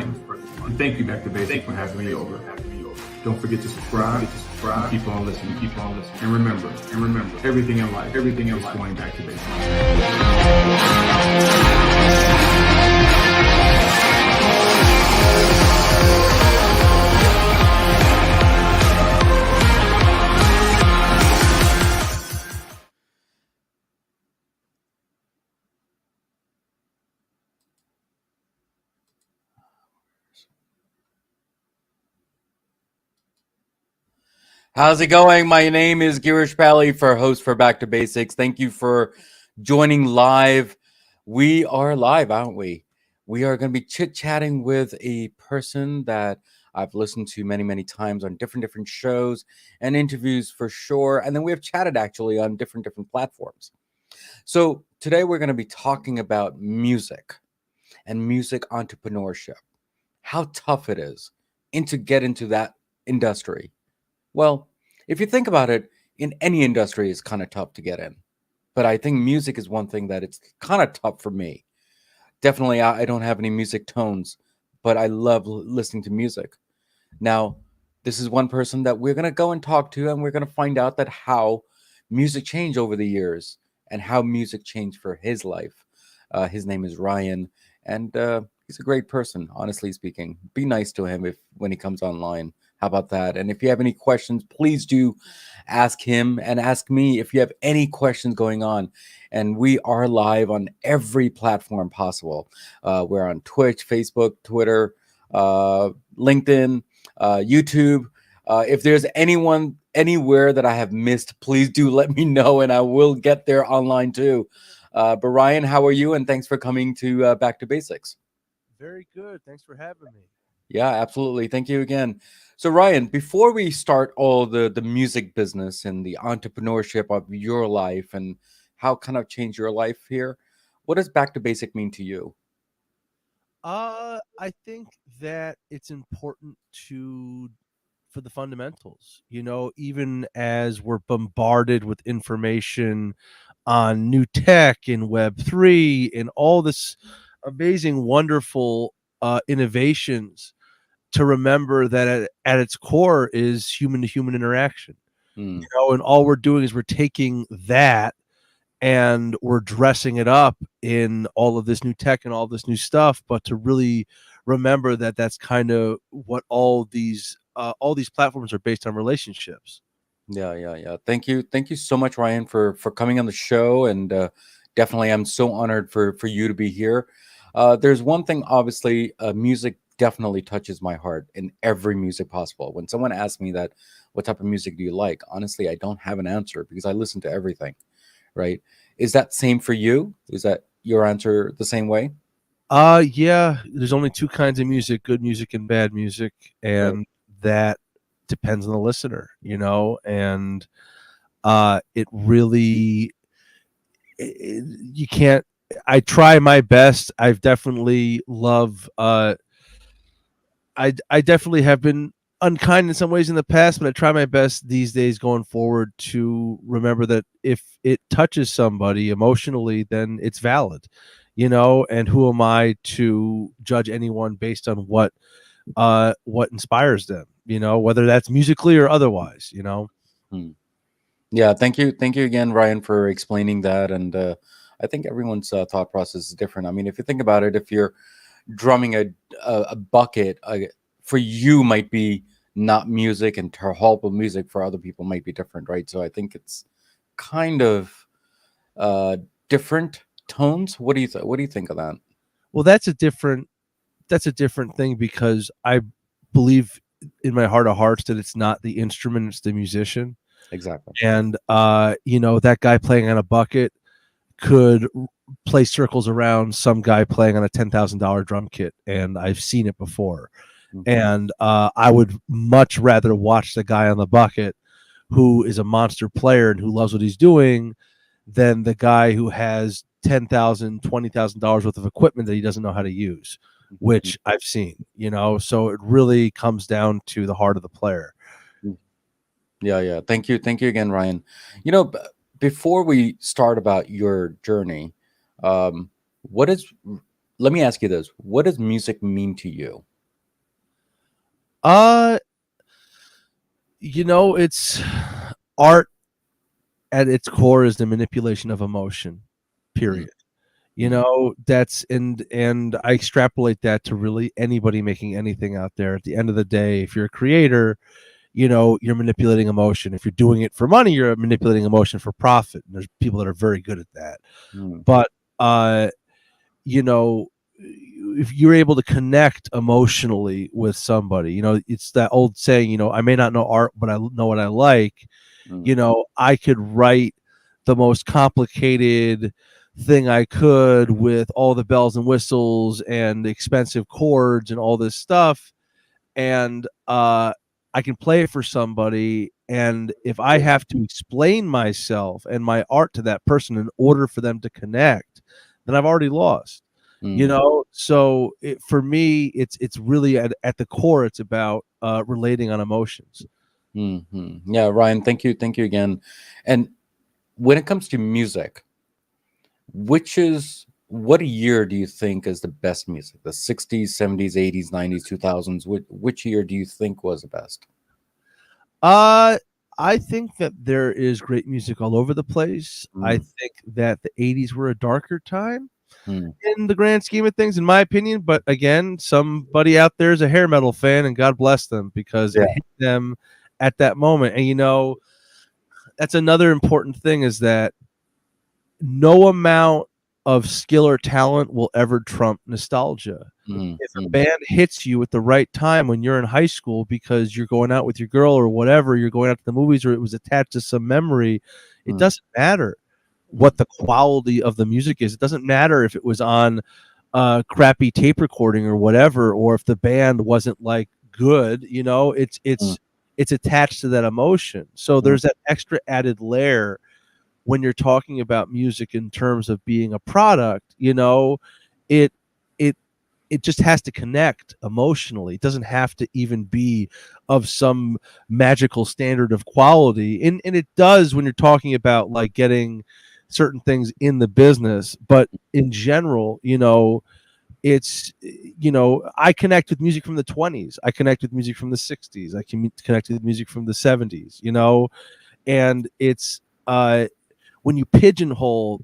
And thank you, Back to Basics, for having me over. Don't forget to subscribe. And keep on listening. And remember, everything in life is going back to basics. How's it going? My name is Girish Pally, for host for Back to Basics. Thank you for joining live. We are live, aren't we? We are going to be chit-chatting with a person that I've listened to many times on different shows and interviews for sure. And then we have chatted actually on different platforms. So today we're going to be talking about music and music entrepreneurship, how tough it is to get into that industry. Well, if you think about it, in any industry, it's kind of tough to get in. But I think music is one thing that it's kind of tough for me. Definitely, I don't have any music tones, but I love listening to music. Now, this is one person that we're going to go and talk to, and we're going to find out that how music changed over the years and how music changed for his life. His name is Ryan, and he's a great person, honestly speaking. Be nice to him when he comes online. How about that? And if you have any questions, please do ask him and ask me if you have any questions going on. And we are live on every platform possible. We're on Twitch, Facebook, Twitter, LinkedIn, YouTube. If there's anyone anywhere that I have missed, please do let me know, and I will get there online too. But Ryan, how are you? And thanks for coming to Back to Basics. Very good. Thanks for having me. Yeah, absolutely. Thank you again. So Ryan, before we start all the music business and the entrepreneurship of your life and how kind of changed your life here, what does Back to Basic mean to you? I think that it's important for the fundamentals, even as we're bombarded with information on new tech and Web3 and all this amazing, wonderful innovations, to remember that at its core is human to human interaction. Mm. And all we're doing is we're taking that and we're dressing it up in all of this new tech and all this new stuff, but to really remember that that's kind of what all these platforms are based on: relationships. Yeah. Thank you so much, Ryan, for coming on the show, and definitely I'm so honored for you to be here. There's one thing, obviously, music definitely touches my heart in every music possible. When someone asks me that, what type of music do you like? Honestly, I don't have an answer because I listen to everything. Right? Is that same for you? Is that your answer the same way? Yeah, there's only two kinds of music: good music and bad music, and Right. that depends on the listener, and it really you can't. I try my best. I've definitely I definitely have been unkind in some ways in the past, but I try my best these days going forward to remember that if it touches somebody emotionally, then it's valid, and who am I to judge anyone based on what inspires them, whether that's musically or otherwise. Hmm. Yeah. Thank you again, Ryan, for explaining that. And I think everyone's thought process is different. I mean, if you think about it, if you're drumming a bucket, for you might be not music, and horrible music for other people might be different, right? So I think it's kind of uh, different tones. What do you what do you think of that? Well, that's a different thing, because I believe in my heart of hearts that it's not the instrument, it's the musician. Exactly. And that guy playing on a bucket could play circles around some guy playing on a $10,000 drum kit, and I've seen it before. Mhm. And I would much rather watch the guy on the bucket who is a monster player and who loves what he's doing than the guy who has $10,000, $20,000 worth of equipment that he doesn't know how to use, which I've seen. So it really comes down to the heart of the player. Yeah. Thank you again, Ryan. You know, before we start about your journey, what is let me ask you this: what does music mean to you? Uh, it's art at its core is the manipulation of emotion. Mm, Period. mm, That's and I extrapolate that to really anybody making anything out there. At the end of the day, if you're a creator, you're manipulating emotion. If you're doing it for money, you're manipulating emotion for profit. And there's people that are very good at that. mm, But uh, you know, if you're able to connect emotionally with somebody, it's that old saying, I may not know art, but I know what I like. mm, I could write the most complicated thing I could with all the bells and whistles and expensive chords and all this stuff. And I can play it for somebody. And if I have to explain myself and my art to that person in order for them to connect, then I've already lost. mm, So for me, it's really at the core, it's about relating on emotions. Yeah, Ryan, thank you again. And when it comes to music, what year do you think is the best music? The 60s, 70s, 80s, 90s, 2000s? Which year do you think was the best? Uh, I think that there is great music all over the place. I Mm, think that the 80s were a darker time mm, in the grand scheme of things, in my opinion. But again, somebody out there is a hair metal fan, and God bless them because yeah. it hit them at that moment. And that's another important thing is that no amount of skill or talent will ever trump nostalgia. Mm, If a mm, band hits you at the right time when you're in high school because you're going out with your girl or whatever, you're going out to the movies or it was attached to some memory, it mm, doesn't matter mm, what the quality of the music is. It doesn't matter if it was on a crappy tape recording or whatever, or if the band wasn't like good, mm, it's attached to that emotion. So mm, there's that extra added layer when you're talking about music in terms of being a product, it it it just has to connect emotionally. It doesn't have to even be of some magical standard of quality. And it does when you're talking about like getting certain things in the business, but in general, it's I connect with music from the 20s. I connect with music from the 60s. I can connect with music from the 70s, and it's when you pigeonhole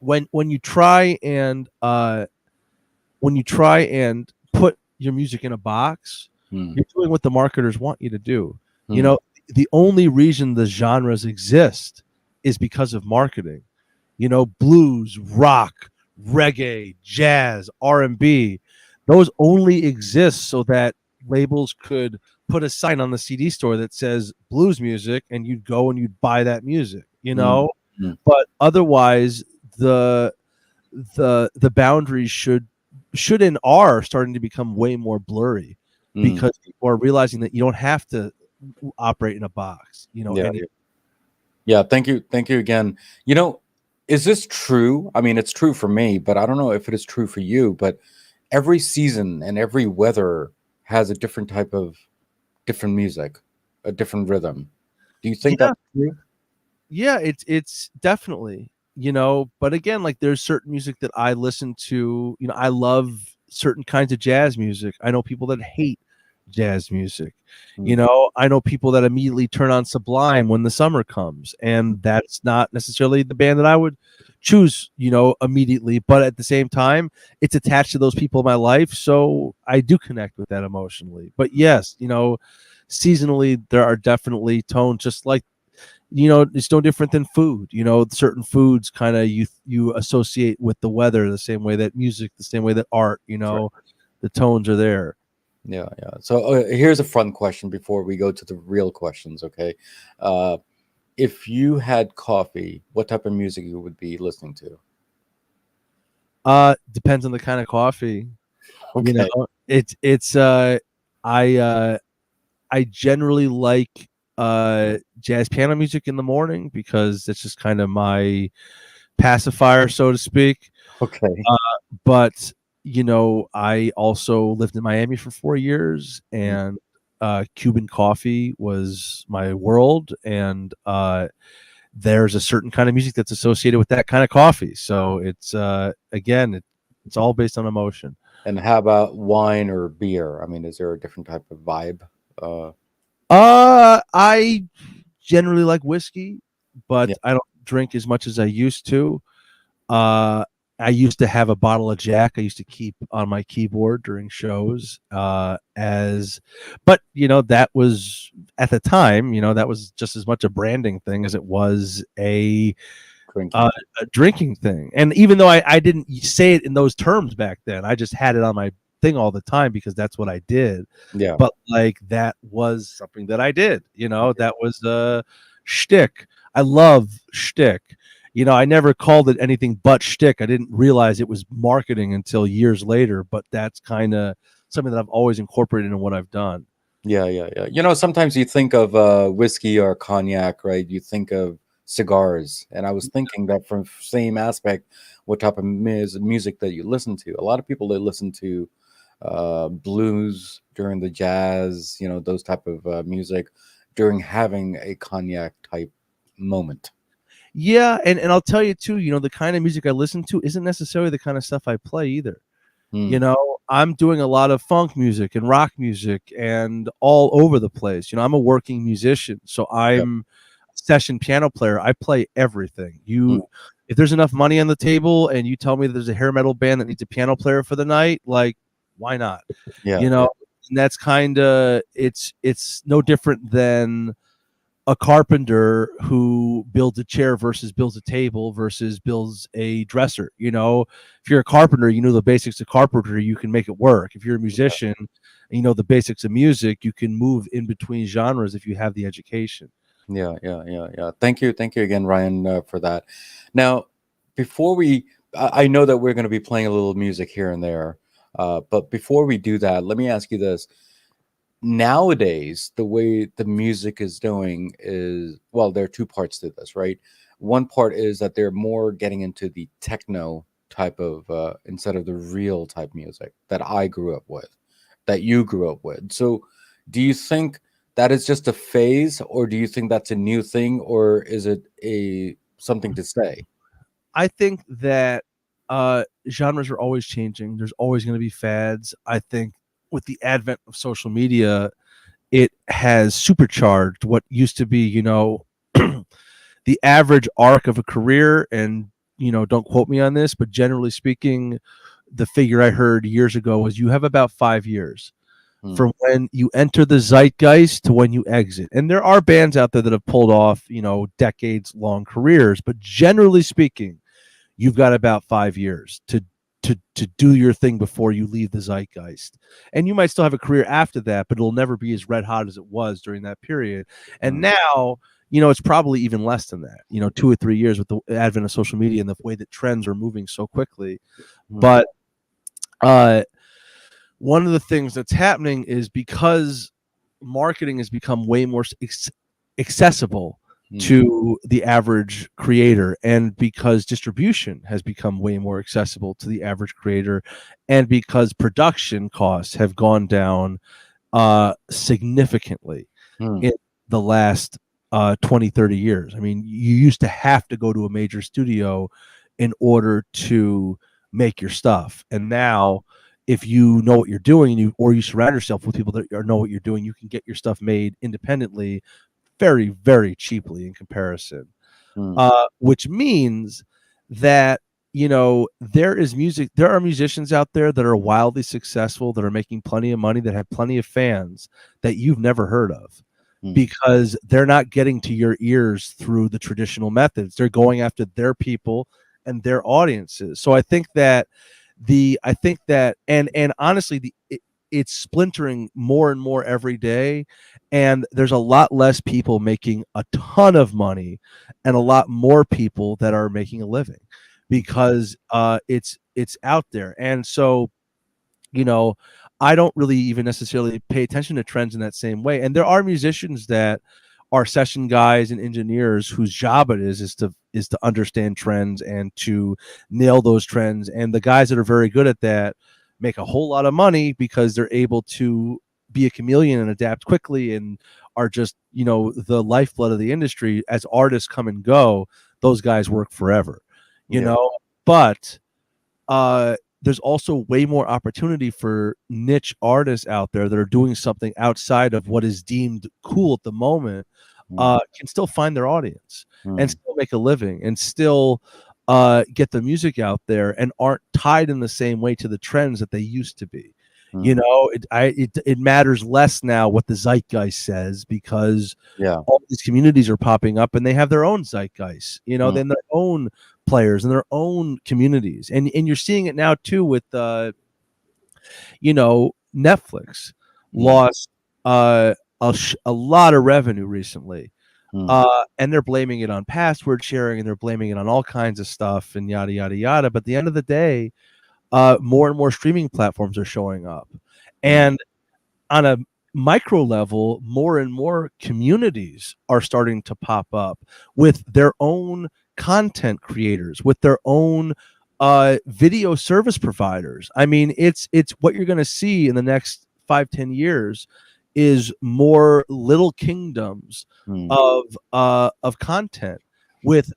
when you try and put your music in a box, mm, you're doing what the marketers want you to do. You mm, know, the only reason the genres exist is because of marketing. Blues, rock, reggae, jazz, R&B, those only exist so that labels could put a sign on the CD store that says blues music and you'd go and you'd buy that music, mm, mm, but otherwise the the boundaries should and are starting to become way more blurry mm. because people are realizing that you don't have to operate in a box, Yeah, and yeah. Yeah, thank you again. You know, is this true? I mean, it's true for me, but I don't know if it is true for you. But every season and every weather has a different type of different music, a different rhythm. Do you think yeah, that's true? yeah, it's definitely, but again, like there's certain music that I listen to, I love certain kinds of jazz music. I know people that hate jazz music. Mm, I know people that immediately turn on Sublime when the summer comes, and that's not necessarily the band that I would choose, immediately, but at the same time, it's attached to those people in my life, so I do connect with that emotionally. But yes, seasonally there are definitely tones just like it's no different than food. Certain foods kind of you associate with the weather the same way that music, the same way that art, right. the tones are there. Yeah, yeah. So here's a fun question before we go to the real questions. Okay, uh, if you had coffee, what type of music you would be listening to? Depends on the kind of coffee. You Okay. know, it's I I generally like jazz piano music in the morning because that's just kind of my pacifier, so to speak. Okay. Uh, but I also lived in Miami for 4 years, Mm, and Cuban coffee was my world, and there's a certain kind of music that's associated with that kind of coffee. So it's again, It's all based on emotion. And how about wine or beer? I mean, is there a different type of vibe? Uh, I generally like whiskey, but yeah, I don't drink as much as I used to. Uh, I used to have a bottle of Jack I used to keep on my keyboard during shows. But that was at the time, that was just as much a branding thing as it was drinking. a drinking thing. And even though I didn't say it in those terms back then, I just had it on my thing all the time because that's what I did. Yeah, But like that was something that I did, that was a shtick. I love shtick. I never called it anything but shtick. I didn't realize it was marketing until years later, but that's kind of something that I've always incorporated in what I've done. yeah. Sometimes you think of whiskey or cognac, right? You think of cigars, and I was thinking that from same aspect, what type of music that you listen to. A lot of people, they listen to blues during the jazz, those type of music during having a cognac type moment. Yeah, and I'll tell you too, the kind of music I listen to isn't necessarily the kind of stuff I play either. Hmm. I'm doing a lot of funk music and rock music and all over the place. I'm a working musician, so Yep. I'm a session piano player. I play everything. Hmm. If there's enough money on the table and you tell me there's a hair metal band that needs a piano player for the night, like, why not? Yeah, And that's kind of it's no different than a carpenter who builds a chair versus builds a table versus builds a dresser. If you're a carpenter, you know the basics of carpentry, you can make it work. If you're a musician, and you know the basics of music, you can move in between genres if you have the education. yeah. Thank you again, Ryan, for that. Now, before I know that we're going to be playing a little music here and there, but before we do that, let me ask you this. Nowadays, the way the music is doing is, well, there are two parts to this, right? One part is that they're more getting into the techno type of instead of the real type music that I grew up with, that you grew up with. So do you think that is just a phase, or do you think that's a new thing, or is it a something to say? I think that genres are always changing. There's always going to be fads. I think with the advent of social media, it has supercharged what used to be, the average arc of a career. And, don't quote me on this, but generally speaking, the figure I heard years ago was you have about 5 years from when you enter the zeitgeist to when you exit. And there are bands out there that have pulled off, decades long careers, but generally speaking, you've got about 5 years to do your thing before you leave the zeitgeist. And you might still have a career after that, but it'll never be as red hot as it was during that period. And now, it's probably even less than that, 2 or 3 years with the advent of social media and the way that trends are moving so quickly. But one of the things that's happening is because marketing has become way more accessible to the average creator, and because distribution has become way more accessible to the average creator, and because production costs have gone down significantly in the last 20-30 years. I mean, you used to have to go to a major studio in order to make your stuff, and now if you know what you're doing and you surround yourself with people that know what you're doing, you can get your stuff made independently very, very cheaply in comparison. Which means that, there are musicians out there that are wildly successful, that are making plenty of money, that have plenty of fans that you've never heard of, because they're not getting to your ears through the traditional methods. They're going after their people and their audiences. So I think that and honestly, it's splintering more and more every day, and there's a lot less people making a ton of money and a lot more people that are making a living, because it's out there. And so, I don't really even necessarily pay attention to trends in that same way. And there are musicians that are session guys and engineers whose job it is to understand trends and to nail those trends. And the guys that are very good at that make a whole lot of money because they're able to be a chameleon and adapt quickly, and are just, the lifeblood of the industry. As artists come and go, those guys work forever, but there's also way more opportunity for niche artists out there that are doing something outside of what is deemed cool at the moment, can still find their audience and still make a living and still get the music out there and aren't tied in the same way to the trends that they used to be. You know, it matters less now what the zeitgeist says, because all these communities are popping up and they have their own zeitgeist, you know, then their own players and their own communities. And you're seeing it now too with you know, Netflix lost a lot of revenue recently. And they're blaming it on password sharing, and they're blaming it on all kinds of stuff and yada yada yada. But at the end of the day, more and more streaming platforms are showing up, and on a micro level, more and more communities are starting to pop up with their own content creators, with their own video service providers. I mean, it's what you're going to see in the next 5-10 years is more little kingdoms of content with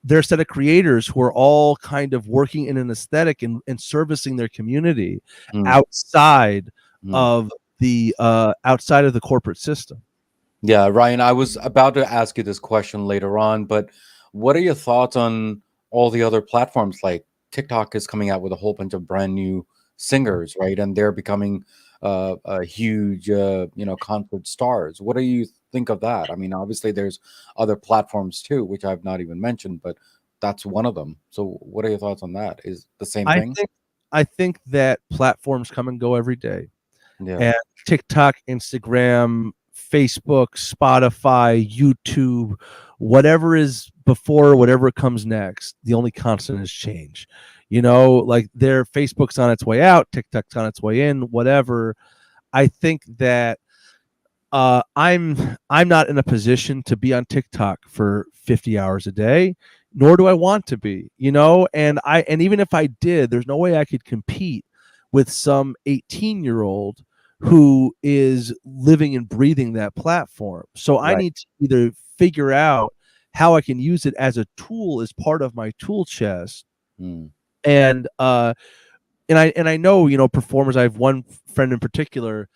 their set of creators who are all kind of working in an aesthetic and servicing their community outside of the corporate system. Yeah, Ryan, I was about to ask you this question later on, but what are your thoughts on all the other platforms? Like TikTok is coming out with a whole bunch of brand new singers, right? And they're becoming a huge, you know, concert stars. What do you think of that? I mean, obviously there's other platforms too, which I've not even mentioned, but that's one of them. So what are your thoughts on that? Is the same thing? I think that platforms come and go every day. Yeah. And TikTok, Instagram, Facebook, Spotify, YouTube, whatever is before, whatever comes next, the only constant is change. You know, like their Facebook's on its way out, TikTok's on its way in, whatever. I think that I'm not in a position to be on TikTok for 50 hours a day, nor do I want to be, you know, and even if I did, there's no way I could compete with some 18-year-old who is living and breathing that platform. So I need to either figure out how I can use it as a tool, as part of my tool chest. And I know, you know, performers. I have one friend in particular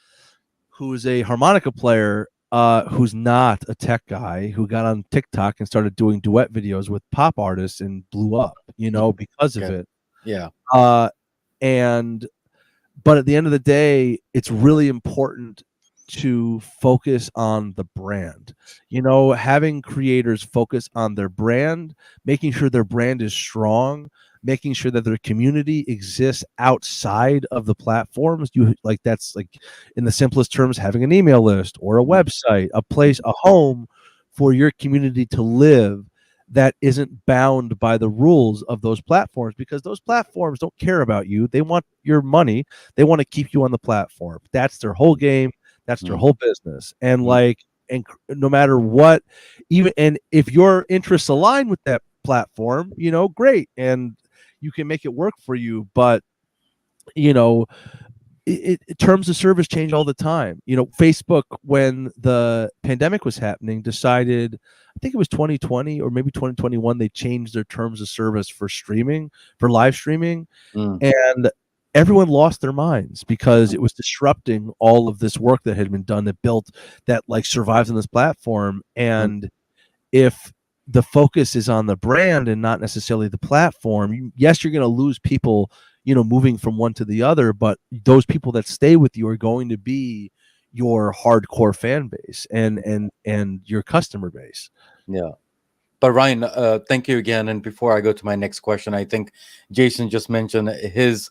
who is a harmonica player, who's not a tech guy, who got on TikTok and started doing duet videos with pop artists and blew up, you know, because of it. Yeah. But at the end of the day, it's really important to focus on the brand. You know, having creators focus on their brand, making sure their brand is strong, making sure that their community exists outside of the platforms. That's like, in the simplest terms, having an email list or a website, a place, a home for your community to live that isn't bound by the rules of those platforms, because those platforms don't care about you. They want your money. They want to keep you on the platform. That's their whole game. That's their whole business. And and no matter what, and if your interests align with that platform, you know, great. And you can make it work for you. But, you know, terms of service change all the time. You know, Facebook, when the pandemic was happening, decided, I think it was 2020 or maybe 2021, they changed their terms of service for streaming, for live streaming. And everyone lost their minds because it was disrupting all of this work that had been done, that like survives on this platform. And if the focus is on the brand and not necessarily the platform, yes, you're going to lose people, you know, moving from one to the other, but those people that stay with you are going to be your hardcore fan base and your customer base. Yeah. But Ryan, thank you again. And before I go to my next question, I think Jason just mentioned his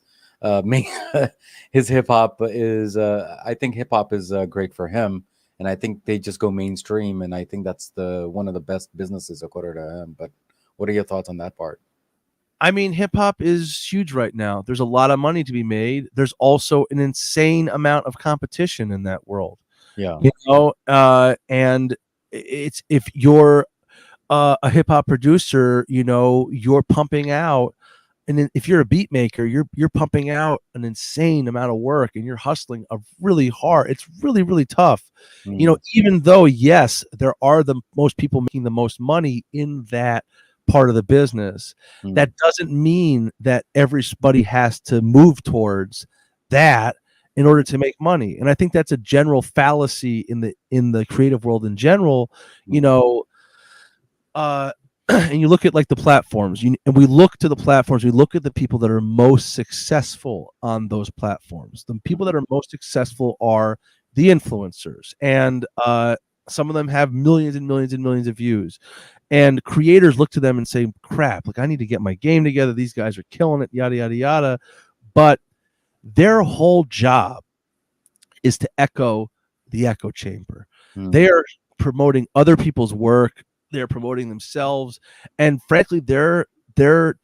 his hip hop is I think hip hop is great for him, and I think they just go mainstream, and I think that's one of the best businesses according to him. But what are your thoughts on that part? I mean, hip hop is huge right now. There's a lot of money to be made. There's also an insane amount of competition in that world. Yeah. You know, and it's, if you're a hip hop producer, you know, you're pumping out, and then if you're a beat maker, you're pumping out an insane amount of work, and you're hustling really hard. It's really, really tough. You know, even though, yes, there are the most people making the most money in that part of the business. That doesn't mean that everybody has to move towards that in order to make money. And I think that's a general fallacy in the creative world in general. You know, and you look at like the platforms, and we look to the platforms, we look at the people that are most successful on those platforms. The people that are most successful are the influencers, and some of them have millions and millions and millions of views. And creators look to them and say, crap, like I need to get my game together. These guys are killing it, yada, yada, yada. But their whole job is to echo the echo chamber. They are promoting other people's work. They're promoting themselves, and frankly, they're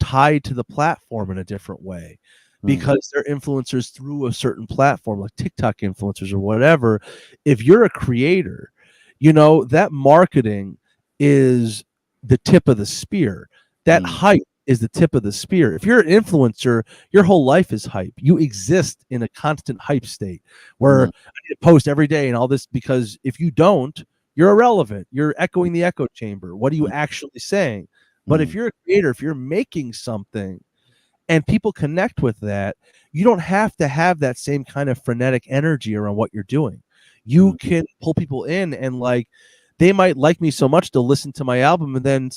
tied to the platform in a different way because they're influencers through a certain platform, like TikTok influencers or whatever. If you're a creator, you know that marketing is the tip of the spear. That hype is the tip of the spear. If you're an influencer, your whole life is hype. You exist in a constant hype state where I need to post every day and all this, because if you don't, you're irrelevant. You're echoing the echo chamber. What are you actually saying? But if you're a creator, if you're making something and people connect with that, you don't have to have that same kind of frenetic energy around what you're doing. You can pull people in, and like they might like me so much they'll listen to my album, and then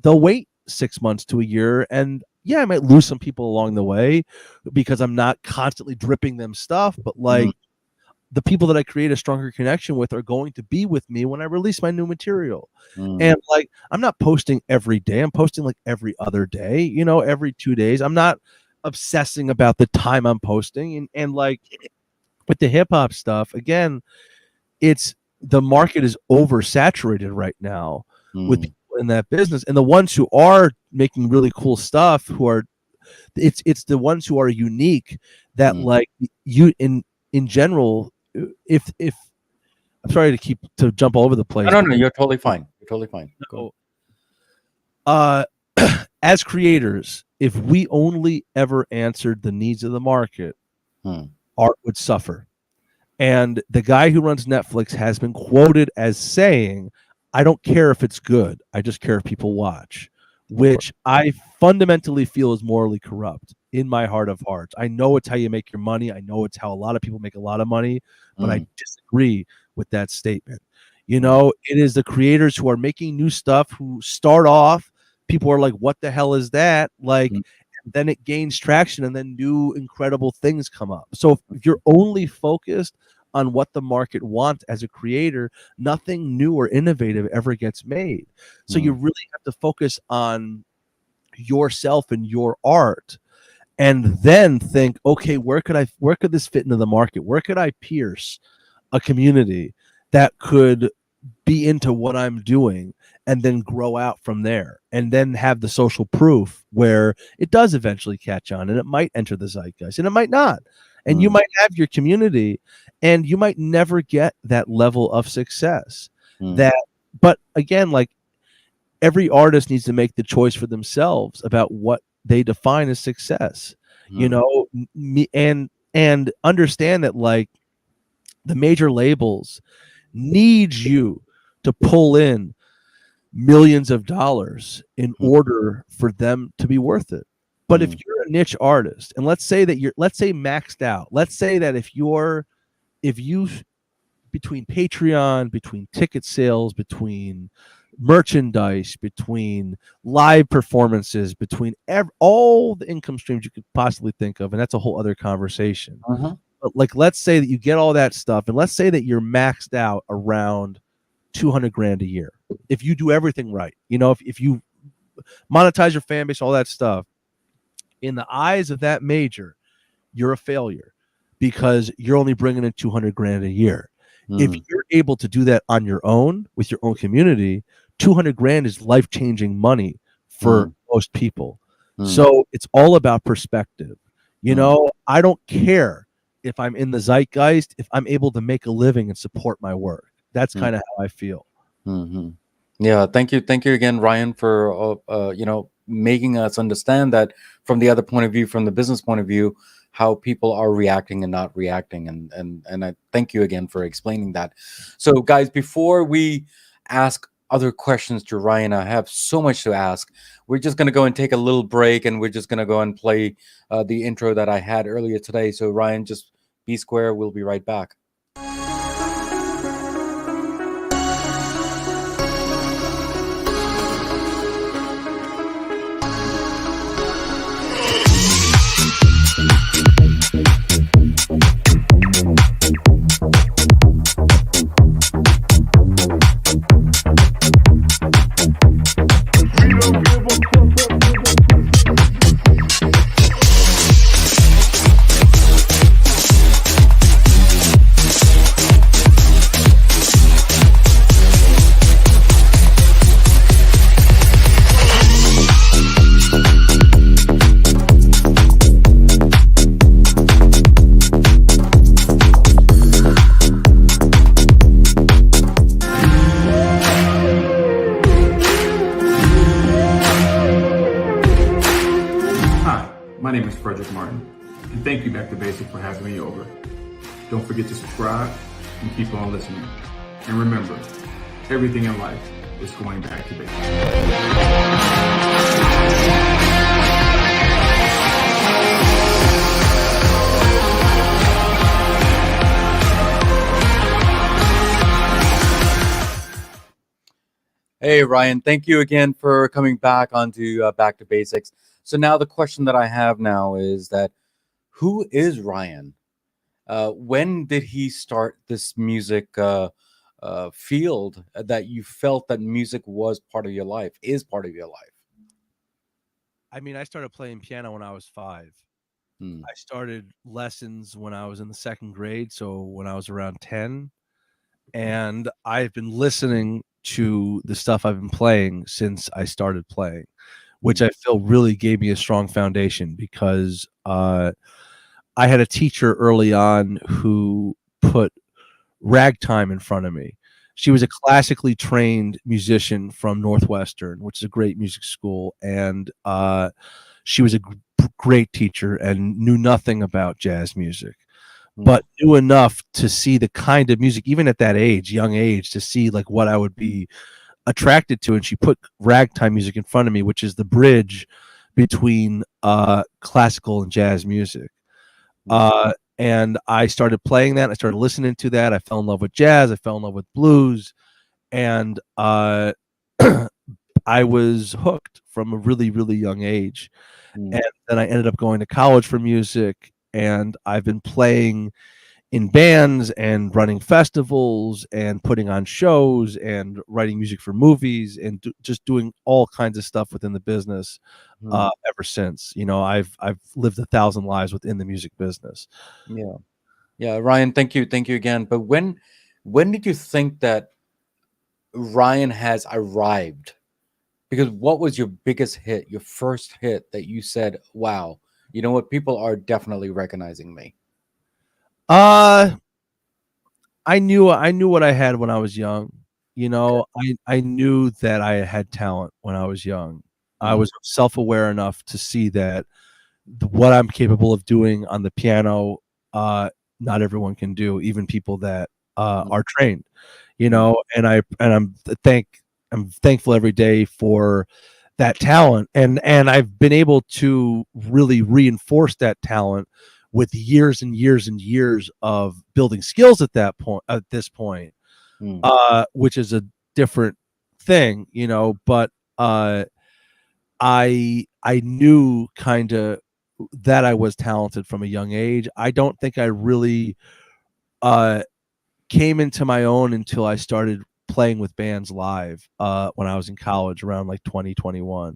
they'll wait 6 months to a year, and yeah, I might lose some people along the way because I'm not constantly dripping them stuff, but like the people that I create a stronger connection with are going to be with me when I release my new material. And like, I'm not posting every day. I'm posting like every other day, you know, every 2 days. I'm not obsessing about the time I'm posting. And like with the hip hop stuff, again, it's the market is oversaturated right now with people in that business. And the ones who are making really cool stuff, it's the ones who are unique that like you in general, if I'm sorry to jump all over the place. No, you're totally fine. You're totally fine. Go. As creators, if we only ever answered the needs of the market, art would suffer. And the guy who runs Netflix has been quoted as saying, I don't care if it's good. I just care if people watch, which I fundamentally feel is morally corrupt in my heart of hearts. I know it's how you make your money. I know it's how a lot of people make a lot of money, but I disagree with that statement. You know, it is the creators who are making new stuff who start off, people are like, what the hell is that? Like, then it gains traction and then new incredible things come up. So if you're only focused on what the market wants as a creator, nothing new or innovative ever gets made. So you really have to focus on yourself and your art, and then think, okay, where could this fit into the market? Where could I pierce a community that could be into what I'm doing, and then grow out from there, and then have the social proof where it does eventually catch on, and it might enter the zeitgeist, and it might not. And you might have your community, and you might never get that level of success. But again, like every artist needs to make the choice for themselves about what they define as success, you know, and understand that like the major labels need you to pull in millions of dollars in order for them to be worth it. But if you're a niche artist, and let's say maxed out, let's say that if you between Patreon, between ticket sales, between merchandise, between live performances, between all the income streams you could possibly think of, and that's a whole other conversation. But like, let's say that you get all that stuff, and let's say that you're maxed out around 200 grand a year. If you do everything right, you know, if you monetize your fan base, all that stuff, in the eyes of that major, you're a failure because you're only bringing in 200 grand a year. If you're able to do that on your own with your own community, 200 grand is life-changing money for most people. So it's all about perspective. You know, I don't care if I'm in the zeitgeist, if I'm able to make a living and support my work. That's kind of how I feel. Yeah, thank you again, Ryan, for you know, making us understand that from the other point of view, from the business point of view, how people are reacting and not reacting, and I thank you again for explaining that. So, guys, before we ask other questions to Ryan. I have so much to ask. We're just going to go and take a little break, and we're just going to go and play the intro that I had earlier today. So, Ryan, just be square. We'll be right back. And thank you, Back to Basics, for having me over. Don't forget to subscribe and keep on listening. And remember, everything in life is going back to basics. Hey, Ryan, thank you again for coming back onto Back to Basics. So now the question that I have now is that who is Ryan? When did he start this music field that you felt that music was part of your life, is part of your life? I mean, I started playing piano when I was 5. I started lessons when I was in the 2nd grade, so when I was around 10. And I've been listening to the stuff I've been playing since I started playing, which I feel really gave me a strong foundation because I had a teacher early on who put ragtime in front of me. She was a classically trained musician from Northwestern, which is a great music school, and she was a great teacher and knew nothing about jazz music, but knew enough to see the kind of music, even at that age, young age, to see like what I would be attracted to. And she put ragtime music in front of me, which is the bridge between classical and jazz music. And I started playing that. I started listening to that. I fell in love with jazz. I fell in love with blues. And I was hooked from a really, really young age. And then I ended up going to college for music. And I've been playing in bands and running festivals and putting on shows and writing music for movies and just doing all kinds of stuff within the business ever since. You know, I've lived 1,000 lives within the music business. Yeah, Ryan, thank you again. But when did you think that Ryan has arrived? Because what was your biggest hit, your first hit that you said, wow, you know what, people are definitely recognizing me? I knew what I had when I was young. You know, I knew that I had talent when I was young. I was self-aware enough to see that what I'm capable of doing on the piano, not everyone can do, even people that are trained. You know, and I'm thankful every day for that talent, and I've been able to really reinforce that talent with years and years and years of building skills at this point, which is a different thing, you know. But I knew kind of that I was talented from a young age. I don't think I really came into my own until I started playing with bands live when I was in college around like 2021.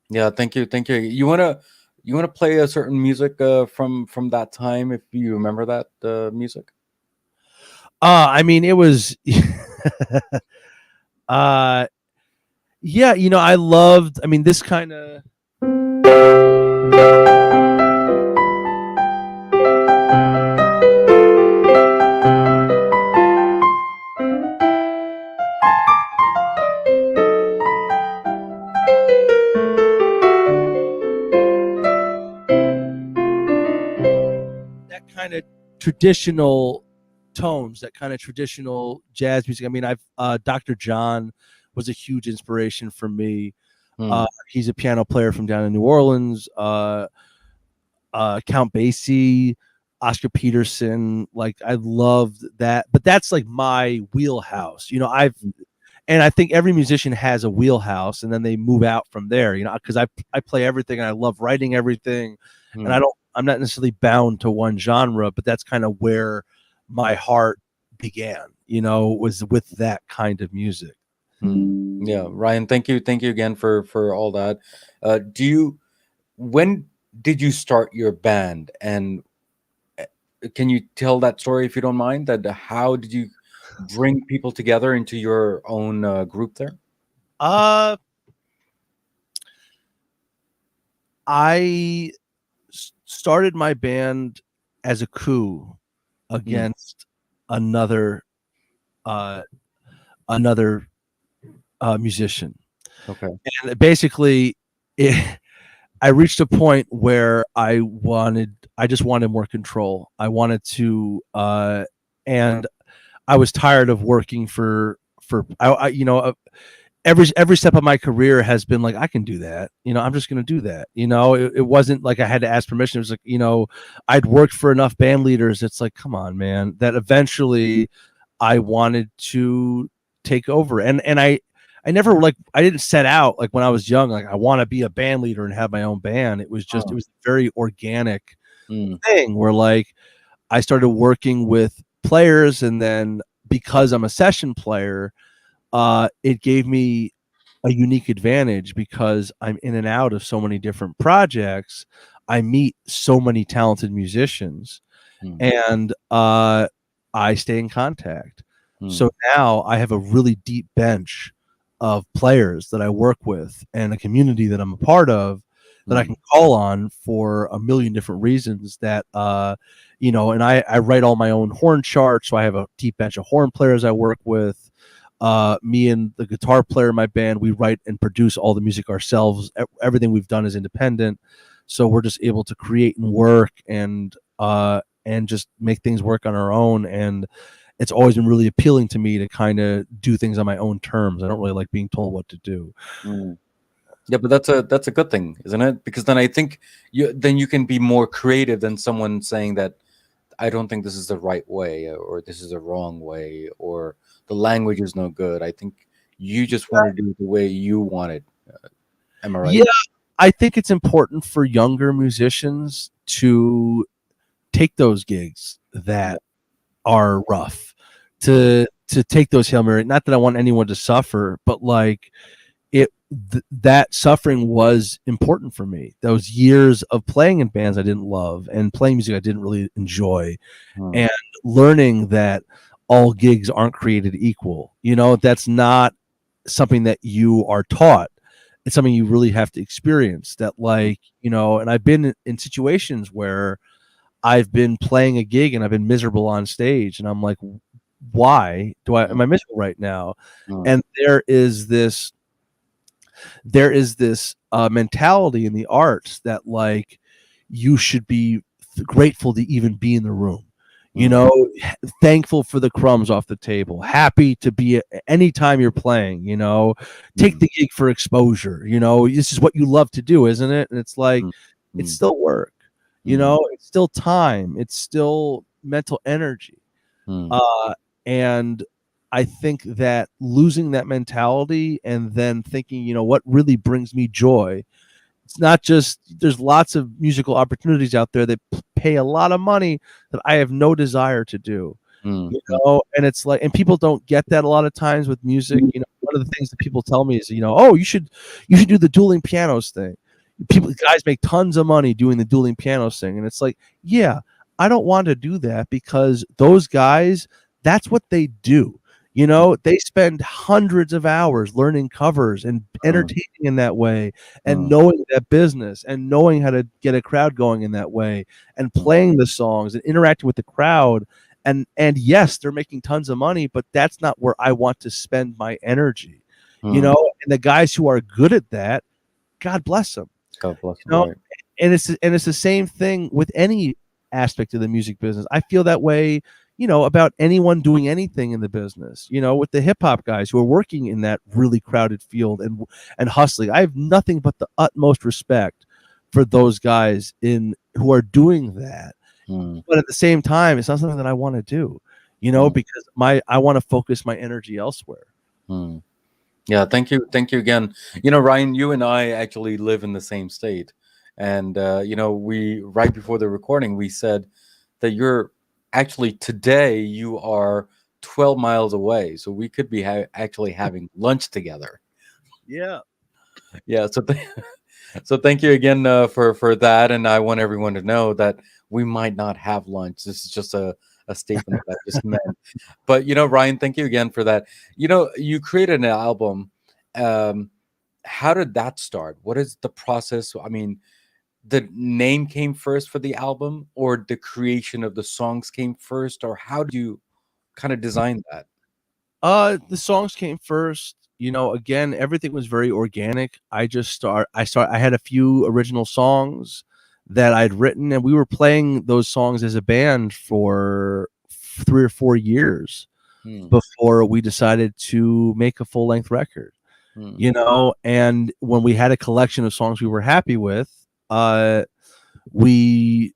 Yeah, thank you. You wanna play a certain music from that time, if you remember that music? I mean, it was yeah, you know, I loved, I mean, this kind of traditional tones, that kind of traditional jazz music. I mean, Dr. John was a huge inspiration for me. He's a piano player from down in New Orleans. Count Basie, Oscar Peterson, like I loved that. But that's like my wheelhouse. You know, and I think every musician has a wheelhouse, and then they move out from there. You know, because I play everything, and I love writing everything, and I'm not necessarily bound to one genre, but that's kind of where my heart began. You know, was with that kind of music. Yeah, Ryan, thank you again for all that. When did you start your band, and can you tell that story if you don't mind? That how did you bring people together into your own group there? I started my band as a coup against another musician. Okay. And basically, I reached a point where I just wanted more control. I wanted to, and I was tired of working for every step of my career has been like, I can do that. You know, I'm just going to do that. You know, it wasn't like I had to ask permission. It was like, you know, I'd worked for enough band leaders. It's like, come on, man, that eventually I wanted to take over. And I never I didn't set out like when I was young, like I want to be a band leader and have my own band. It was just, it was a very organic thing where like I started working with players, and then because I'm a session player, it gave me a unique advantage because I'm in and out of so many different projects. I meet so many talented musicians, and I stay in contact. So now I have a really deep bench of players that I work with and a community that I'm a part of that I can call on for a million different reasons that, you know, and I write all my own horn charts. So I have a deep bench of horn players I work with. Me and the guitar player in my band, we write and produce all the music ourselves. Everything we've done is independent. So we're just able to create and work and just make things work on our own. And it's always been really appealing to me to kind of do things on my own terms. I don't really like being told what to do. Yeah, but that's a good thing, isn't it? Because then I think you can be more creative than someone saying that I don't think this is the right way, or this is the wrong way, or the language is no good. I think you just want to do it the way you want it. Am I right? Yeah, I think it's important for younger musicians to take those gigs that are rough, to take those Hail Mary. Not that I want anyone to suffer, but like that suffering was important for me. Those years of playing in bands I didn't love and playing music I didn't really enjoy, and learning that all gigs aren't created equal. You know, that's not something that you are taught. It's something you really have to experience. That, like, you know, and I've been in situations where I've been playing a gig and I've been miserable on stage, and I'm like, why am I miserable right now? And there is this mentality in the arts that like you should be grateful to even be in the room, you know, thankful for the crumbs off the table, happy to be anytime you're playing, you know, take the gig for exposure, you know, this is what you love to do, isn't it? And it's like, it's still work, you know, it's still time, it's still mental energy. And I think that losing that mentality and then thinking, you know, what really brings me joy. It's not just, there's lots of musical opportunities out there that pay a lot of money that I have no desire to do, you know? And it's like, and people don't get that a lot of times with music. You know, one of the things that people tell me is, you know, oh, you should do the dueling pianos thing. Guys make tons of money doing the dueling pianos thing. And it's like, yeah, I don't want to do that because those guys, that's what they do. You know, they spend hundreds of hours learning covers and entertaining in that way, and knowing that business and knowing how to get a crowd going in that way, and playing the songs and interacting with the crowd. And yes, they're making tons of money, but that's not where I want to spend my energy. You know, and the guys who are good at that, God bless them. God bless them. You know? Right. And it's the same thing with any aspect of the music business. I feel that way, about anyone doing anything in the business, with the hip hop guys who are working in that really crowded field and hustling. I have nothing but the utmost respect for those guys who are doing that. But at the same time, it's not something that I want to do, because I want to focus my energy elsewhere. Yeah, thank you again. Ryan, you and I actually live in the same state, and we right before the recording we said that you're actually today you are 12 miles away, so we could be actually having lunch together. Yeah. Yeah, so thank you again for that, and I want everyone to know that we might not have lunch. This is just a statement that I just meant. But Ryan, thank you again for that. You created an album. How did that start? What is the process? I mean, the name came first for the album, or the creation of the songs came first, or how do you kind of design that? The songs came first. Again, everything was very organic. I had a few original songs that I'd written, and we were playing those songs as a band for 3 or 4 years before we decided to make a full-length record. And when we had a collection of songs we were happy with, we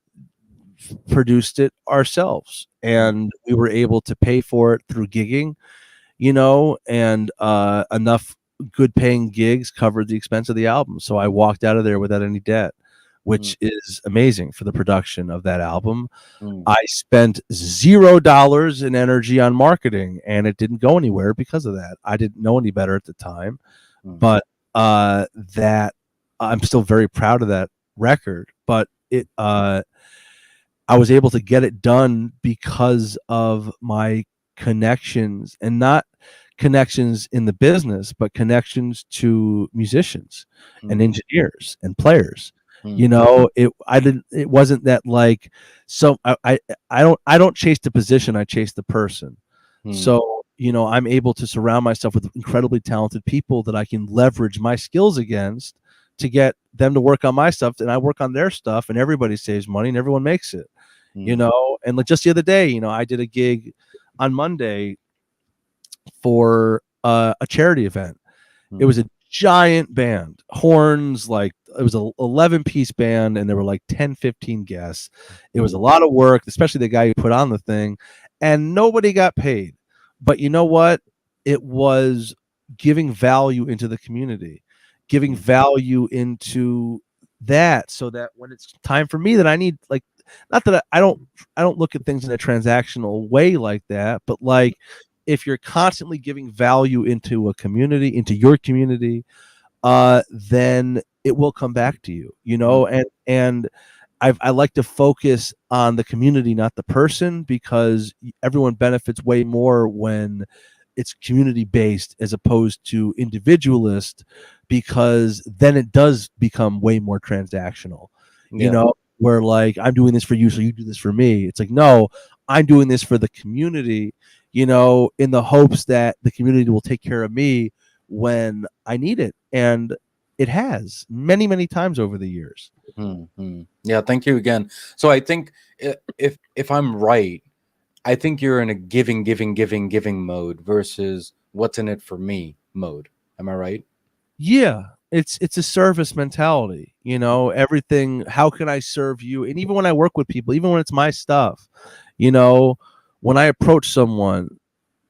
produced it ourselves, and we were able to pay for it through gigging, and enough good paying gigs covered the expense of the album. So I walked out of there without any debt, which is amazing for the production of that album. I spent $0 in energy on marketing, and it didn't go anywhere because of that. I didn't know any better at the time, but that I'm still very proud of that record. But I was able to get it done because of my connections, and not connections in the business, but connections to musicians and engineers and players. It wasn't that like, so I don't chase the position, I chase the person. So, I'm able to surround myself with incredibly talented people that I can leverage my skills against to get them to work on my stuff, and I work on their stuff, and everybody saves money and everyone makes it. And like just the other day, I did a gig on Monday for a charity event. It was a giant band, horns, like it was a 11-piece band, and there were like 10-15 guests. It was a lot of work, especially the guy who put on the thing, and nobody got paid. But you know what? It was giving value into the community, giving value into that, so that when it's time for me that I need, like, not that I don't look at things in a transactional way like that, but like, if you're constantly giving value into a community, into your community, then it will come back to you, and I like to focus on the community, not the person, because everyone benefits way more when it's community based as opposed to individualist, because then it does become way more transactional. Where like, I'm doing this for you, so you do this for me. It's like, no, I'm doing this for the community, in the hopes that the community will take care of me when I need it. And it has many, many times over the years. Yeah, thank you again. So I think if I'm right, I think you're in a giving mode versus what's in it for me mode. Am I right? Yeah, it's a service mentality, everything. How can I serve you? And even when I work with people, even when it's my stuff, when I approach someone,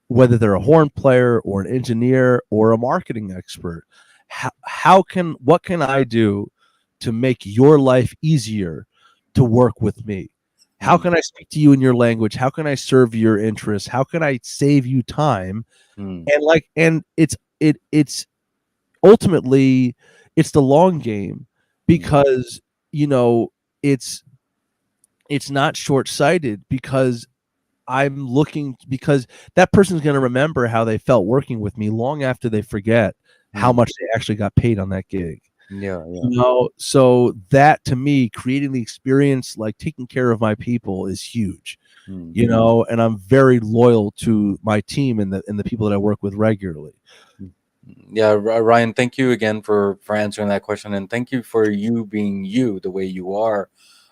whether they're a horn player or an engineer or a marketing expert, what can I do to make your life easier to work with me? How can I speak to you in your language? How can I serve your interests? How can I save you time? And it's ultimately, it's the long game, because it's not short-sighted, because because that person's going to remember how they felt working with me long after they forget how much they actually got paid on that gig. Yeah. So that, to me, creating the experience, like taking care of my people, is huge. And I'm very loyal to my team and the people that I work with regularly. Yeah, Ryan, thank you again for answering that question, and thank you for you being you the way you are.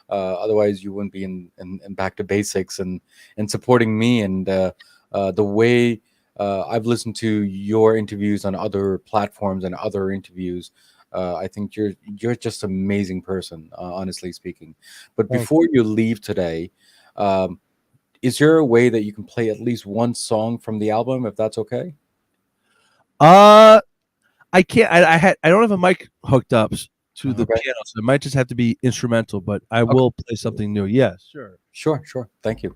Otherwise, you wouldn't be in Back to Basics and supporting me. And the way I've listened to your interviews on other platforms and other interviews, I think you're just an amazing person, honestly speaking. But Thank before you leave today, um, is there a way that you can play at least one song from the album, if that's okay? I can't. I don't have a mic hooked up to the Okay. piano, so it might just have to be instrumental. But I Okay. will play something new. Yes, sure. Sure. Thank you.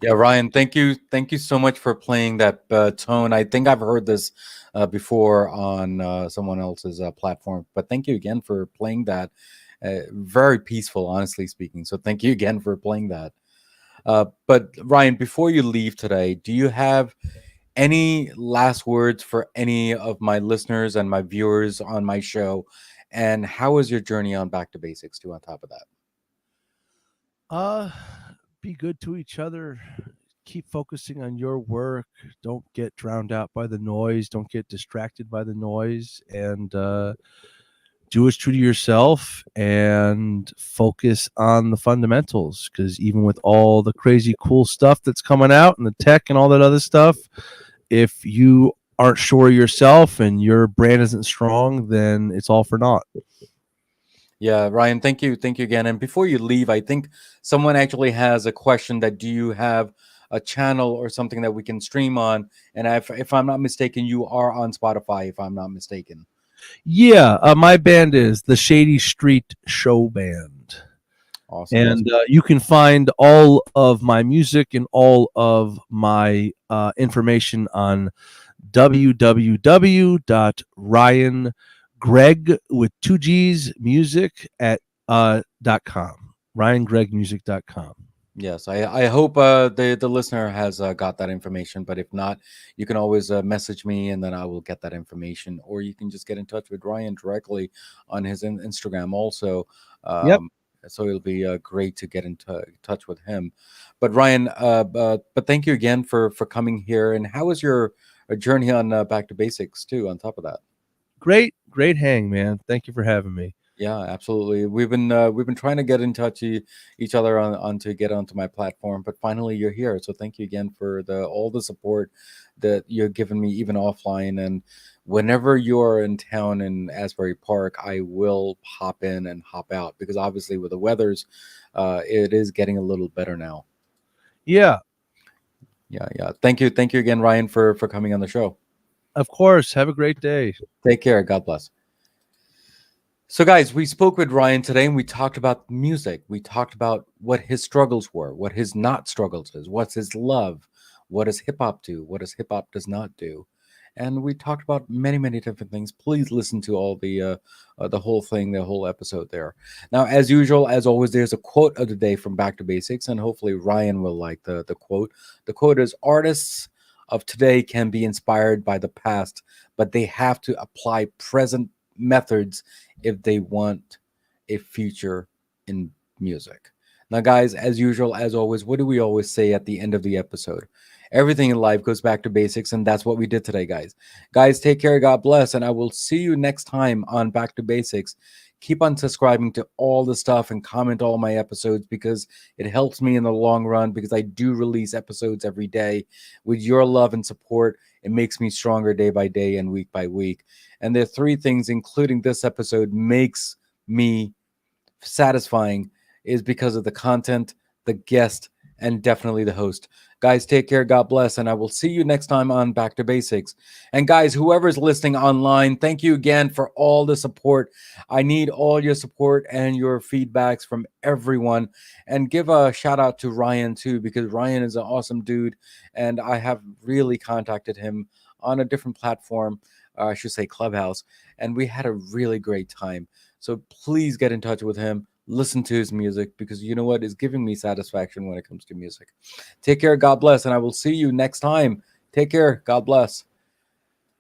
Yeah, Ryan, thank you so much for playing that tone. I think I've heard this before on someone else's platform, but thank you again for playing that. Very peaceful, honestly speaking. So thank you again for playing that. But Ryan, before you leave today, do you have any last words for any of my listeners and my viewers on my show? And how was your journey on Back to Basics too? On top of that, Uh, be good to each other. Keep focusing on your work. Don't get drowned out by the noise. Don't get distracted by the noise. And do what's true to yourself and focus on the fundamentals. Because even with all the crazy cool stuff that's coming out and the tech and all that other stuff, if you aren't sure of yourself and your brand isn't strong, then it's all for naught. yeah, Ryan, thank you again. And before you leave, I think someone actually has a question that do you have a channel or something that we can stream on? And if I'm not mistaken, you are on Spotify, if I'm not mistaken. Yeah, my band is the Shady Street Show Band. Awesome. And you can find all of my music and all of my information on www.RyanGregg with two G's music at .com. RyanGreggmusic.com. Yes, I hope the listener has got that information. But if not, you can always message me, and then I will get that information. Or you can just get in touch with Ryan directly on his Instagram also. Yep. Um, so it'll be great to get in touch with him. But Ryan, but thank you again for coming here. And how was your journey on Back to Basics too? On top of that. Great hang, man. Thank you for having me. Yeah, absolutely. We've been trying to get in touch each other on to get onto my platform, but finally you're here. So thank you again for the all the support that you're giving me even offline. And whenever you're in town in Asbury Park, I will hop in and hop out because obviously with the weathers, it is getting a little better now. Yeah, Yeah. Thank you again, Ryan, for coming on the show. of course. Have a great day. Take care. God bless. So, guys, we spoke with Ryan today and we talked about music. We talked about what his struggles were, what his not struggles is, what's his love, what does hip hop do, what does hip hop does not do. And we talked about many, many different things. Please listen to all the whole thing, the whole episode there. Now, as usual, as always, there's a quote of the day from Back to Basics, and hopefully Ryan will like the quote. The quote is: "Artists of today can be inspired by the past, but they have to apply present methods if they want a future in music." Now, guys, as usual, as always, what do we always say at the end of the episode? Everything in life goes back to basics, and that's what we did today, guys. Guys, take care, God bless, and I will see you next time on Back to Basics. Keep on subscribing to all the stuff and comment all my episodes because it helps me in the long run because I do release episodes every day. With your love and support, it makes me stronger day by day and week by week. And there are three things, including this episode, makes me satisfying is because of the content, the guest, and definitely the host. Guys, take care. God bless. And I will see you next time on Back to Basics. And guys, whoever's listening online, thank you again for all the support. I need all your support and your feedbacks from everyone. And give a shout out to Ryan too, because Ryan is an awesome dude. And I have really contacted him on a different platform, I should say Clubhouse. And we had a really great time. So please get in touch with him. Listen to his music because you know what is giving me satisfaction when it comes to music. Take care. God bless. And I will see you next time. Take care. God bless.